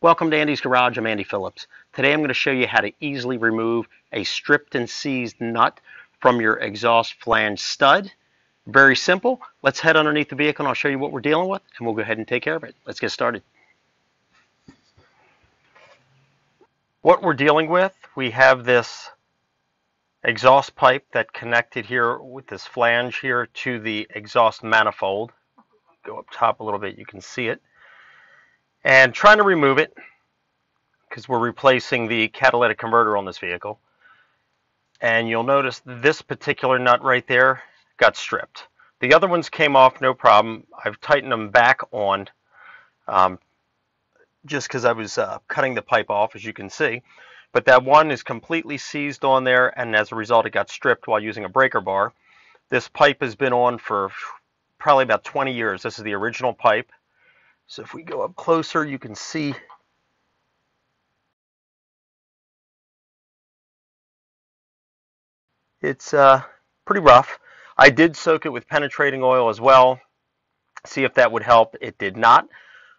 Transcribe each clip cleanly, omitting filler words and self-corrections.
Welcome to Andy's Garage. I'm Andy Phillips. Today I'm going to show you how to easily remove a stripped and seized nut from your exhaust flange stud. Very simple. Let's head underneath the vehicle and I'll show you what we're dealing with and we'll go ahead and take care of it. Let's get started. What we're dealing with, we have this exhaust pipe that connected here with this flange here to the exhaust manifold. Go up top a little bit, you can see it. And trying to remove it because we're replacing the catalytic converter on this vehicle. And you'll notice this particular nut right there got stripped. The other ones came off no problem. I've tightened them back on just because I was cutting the pipe off, as you can see. But that one is completely seized on there, and as a result it got stripped while using a breaker bar. This pipe has been on for probably about 20 years. This is the original pipe. So if we go up closer, you can see it's pretty rough. I did soak it with penetrating oil as well, see if that would help. It did not.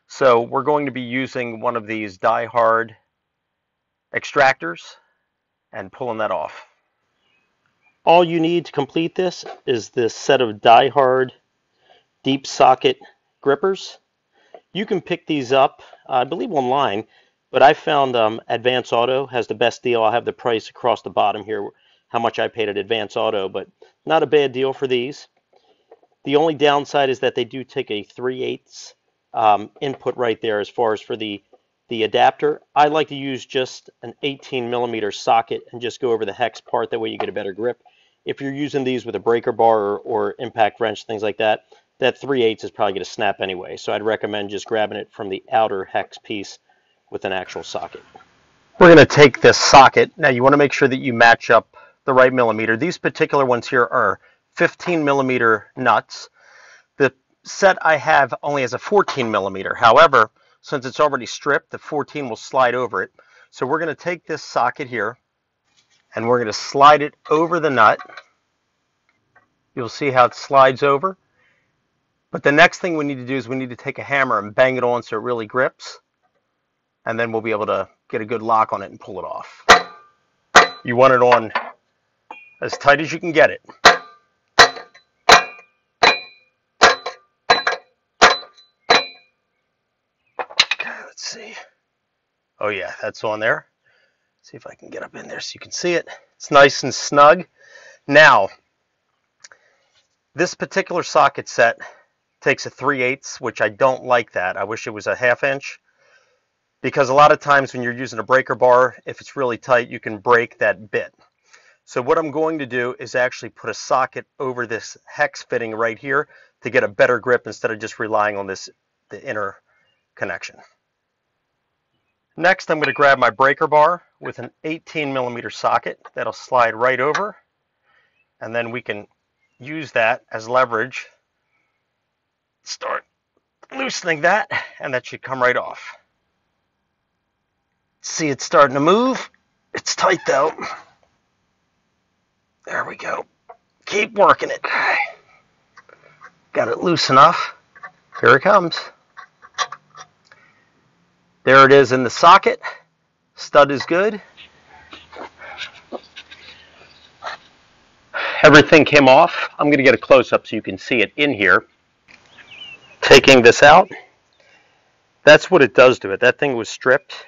So we're going to be using one of these die-hard extractors and pulling that off. All you need to complete this is this set of die-hard deep socket grippers. You can pick these up, I believe, online, but I found Advance Auto has the best deal. I'll have the price across the bottom here, how much I paid at Advance Auto, but not a bad deal for these. The only downside is that they do take a 3/8 input right there as far as for the adapter. I like to use just an 18mm socket and just go over the hex part. That way you get a better grip. If you're using these with a breaker bar or impact wrench, things like that, that 3/8 is probably going to snap anyway. So I'd recommend just grabbing it from the outer hex piece with an actual socket. We're going to take this socket. Now you want to make sure that you match up the right millimeter. These particular ones here are 15mm nuts. The set I have only has a 14mm. However, since it's already stripped, the 14 will slide over it. So we're going to take this socket here and we're going to slide it over the nut. You'll see how it slides over. But the next thing we need to do is we need to take a hammer and bang it on so it really grips. And then we'll be able to get a good lock on it and pull it off. You want it on as tight as you can get it. Let's see. Oh yeah, that's on there. See if I can get up in there so you can see it. It's nice and snug. Now, this particular socket set takes a 3/8, which I don't like that. I wish it was a 1/2 inch. Because a lot of times when you're using a breaker bar, if it's really tight, you can break that bit. So what I'm going to do is actually put a socket over this hex fitting right here to get a better grip instead of just relying on the inner connection. Next, I'm going to grab my breaker bar with an 18mm socket that'll slide right over, and then we can use that as leverage. Start loosening that, and that should come right off. See, it's starting to move. It's tight though. There we go. Keep working it. Got it loose enough. Here it comes. There it is in the socket. Stud is good. Everything came off. I'm going to get a close-up so you can see it in here. Taking this out. That's what it does to it. That thing was stripped.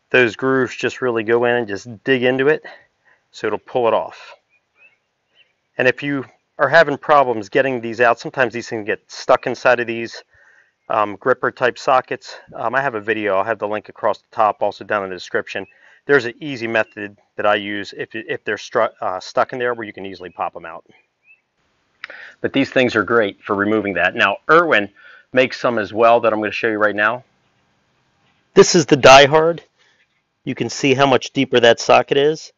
Those grooves just really go in and just dig into it, so it'll pull it off. And if you are having problems getting these out, sometimes these things get stuck inside of these gripper type sockets. I have a video. I'll have the link across the top, also down in the description. There's an easy method that I use if they're stuck in there where you can easily pop them out. But these things are great for removing that. Now, Irwin makes some as well that I'm going to show you right now. This is the die-hard. You can see how much deeper that socket is.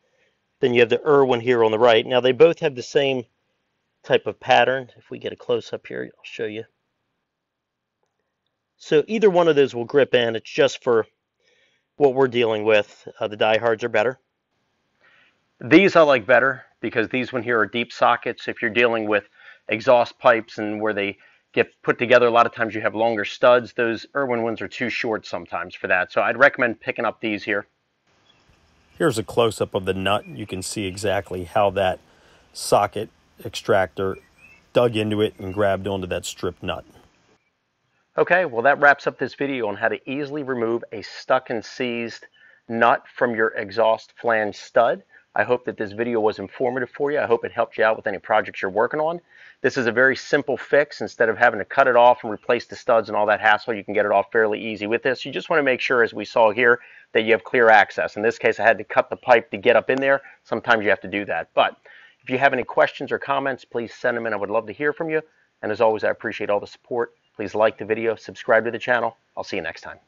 Then you have the Irwin here on the right. Now they both have the same type of pattern. If we get a close-up here, I'll show you. So either one of those will grip in. It's just for what we're dealing with. The die-hards are better. These I like better because these one here are deep sockets. If you're dealing with exhaust pipes and where they get put together. A lot of times you have longer studs. Those Irwin ones are too short sometimes for that. So I'd recommend picking up these here. Here's a close-up of the nut. You can see exactly how that socket extractor dug into it and grabbed onto that strip nut. Okay, well that wraps up this video on how to easily remove a stuck and seized nut from your exhaust flange stud. I hope that this video was informative for you. I hope it helped you out with any projects you're working on. This is a very simple fix. Instead of having to cut it off and replace the studs and all that hassle, you can get it off fairly easy with this. You just want to make sure, as we saw here, that you have clear access. In this case, I had to cut the pipe to get up in there. Sometimes you have to do that. But if you have any questions or comments, please send them in. I would love to hear from you. And as always, I appreciate all the support. Please like the video, subscribe to the channel. I'll see you next time.